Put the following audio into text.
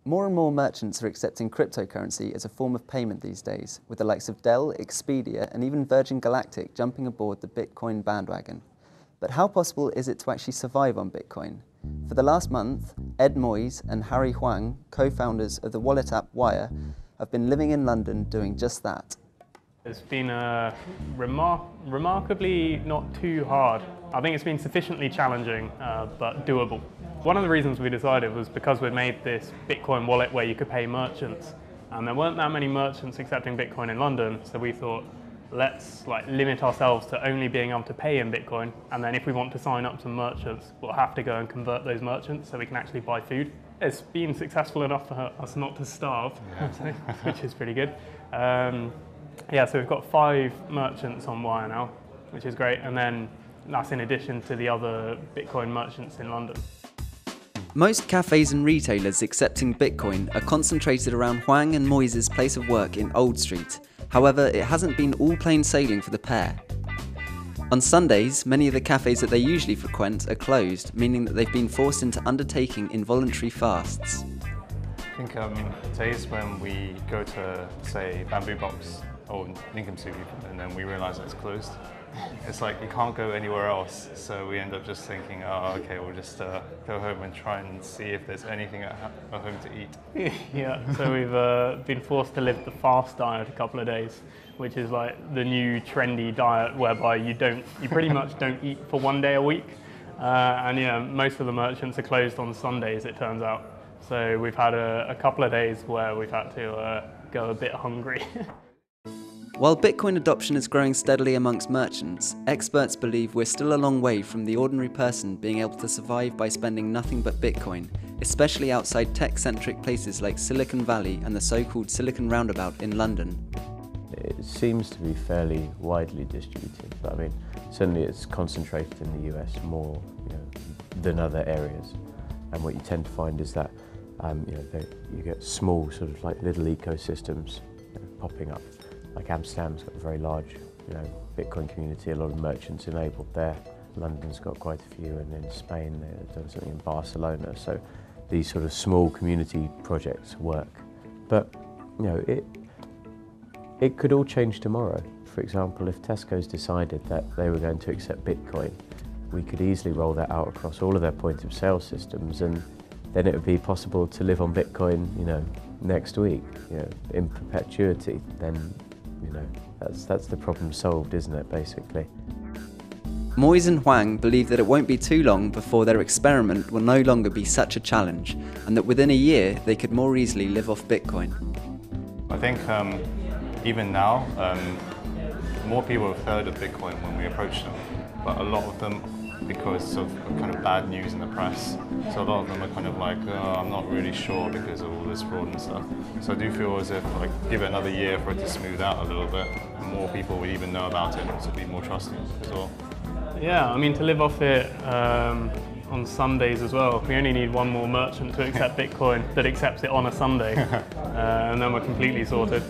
More and more merchants are accepting cryptocurrency as a form of payment these days, with the likes of Dell, Expedia, and even Virgin Galactic jumping aboard the Bitcoin bandwagon. But how possible is it to actually survive on Bitcoin? For the last month, Ed Moyse and Huang, co-founders of the wallet app Wyre, have been living in London doing just that. It's been remarkably not too hard. I think it's been sufficiently challenging, but doable. One of the reasons we decided was because we'd made this Bitcoin wallet where you could pay merchants, and there weren't that many merchants accepting Bitcoin in London, so we thought, let's limit ourselves to only being able to pay in Bitcoin, and then if we want to sign up some merchants, we'll have to go and convert those merchants so we can actually buy food. It's been successful enough for us not to starve, which is pretty good. Yeah, so we've got 5 merchants on Wyre now, which is great, and then that's in addition to the other Bitcoin merchants in London. Most cafes and retailers accepting Bitcoin are concentrated around Huang and Moyse's place of work in Old Street. However, it hasn't been all plain sailing for the pair. On Sundays, many of the cafes that they usually frequent are closed, meaning that they've been forced into undertaking involuntary fasts. I think days when we go to, say, Bamboo Box or Lincoln City, and then we realise that it's closed. It's like you can't go anywhere else, so we end up just thinking, oh, okay, we'll just go home and try and see if there's anything at home to eat. Yeah, so we've been forced to live the fast diet a couple of days, which is like the new trendy diet whereby you pretty much don't eat for 1 day a week. And yeah, most of the merchants are closed on Sundays, it turns out. So we've had a couple of days where we've had to go a bit hungry. While Bitcoin adoption is growing steadily amongst merchants, experts believe we're still a long way from the ordinary person being able to survive by spending nothing but Bitcoin, especially outside tech-centric places like Silicon Valley and the so-called Silicon Roundabout in London. It seems to be fairly widely distributed, but I mean, certainly it's concentrated in the US more than other areas. And what you tend to find is that you get small sort of like little ecosystems popping up. Like Amsterdam's got a very large, Bitcoin community, a lot of merchants enabled there. London's got quite a few, and in Spain they've done something in Barcelona. So these sort of small community projects work. But it could all change tomorrow. For example, if Tesco's decided that they were going to accept Bitcoin, we could easily roll that out across all of their point of sale systems, and then it would be possible to live on Bitcoin, next week, in perpetuity. Then that's the problem solved, isn't it, basically? Moyse and Huang believe that it won't be too long before their experiment will no longer be such a challenge, and that within a year they could more easily live off Bitcoin. I think even now, more people have heard of Bitcoin when we approach them, but a lot of them, because of kind of bad news in the press, so a lot of them are kind of like, oh, I'm not really sure because of all this fraud and stuff. So I do feel as if, give it another year for it to smooth out a little bit, and more people would even know about it, so be more trusting as well. Yeah, I mean, to live off it on Sundays as well, we only need one more merchant to accept Bitcoin that accepts it on a Sunday, and then we're completely sorted.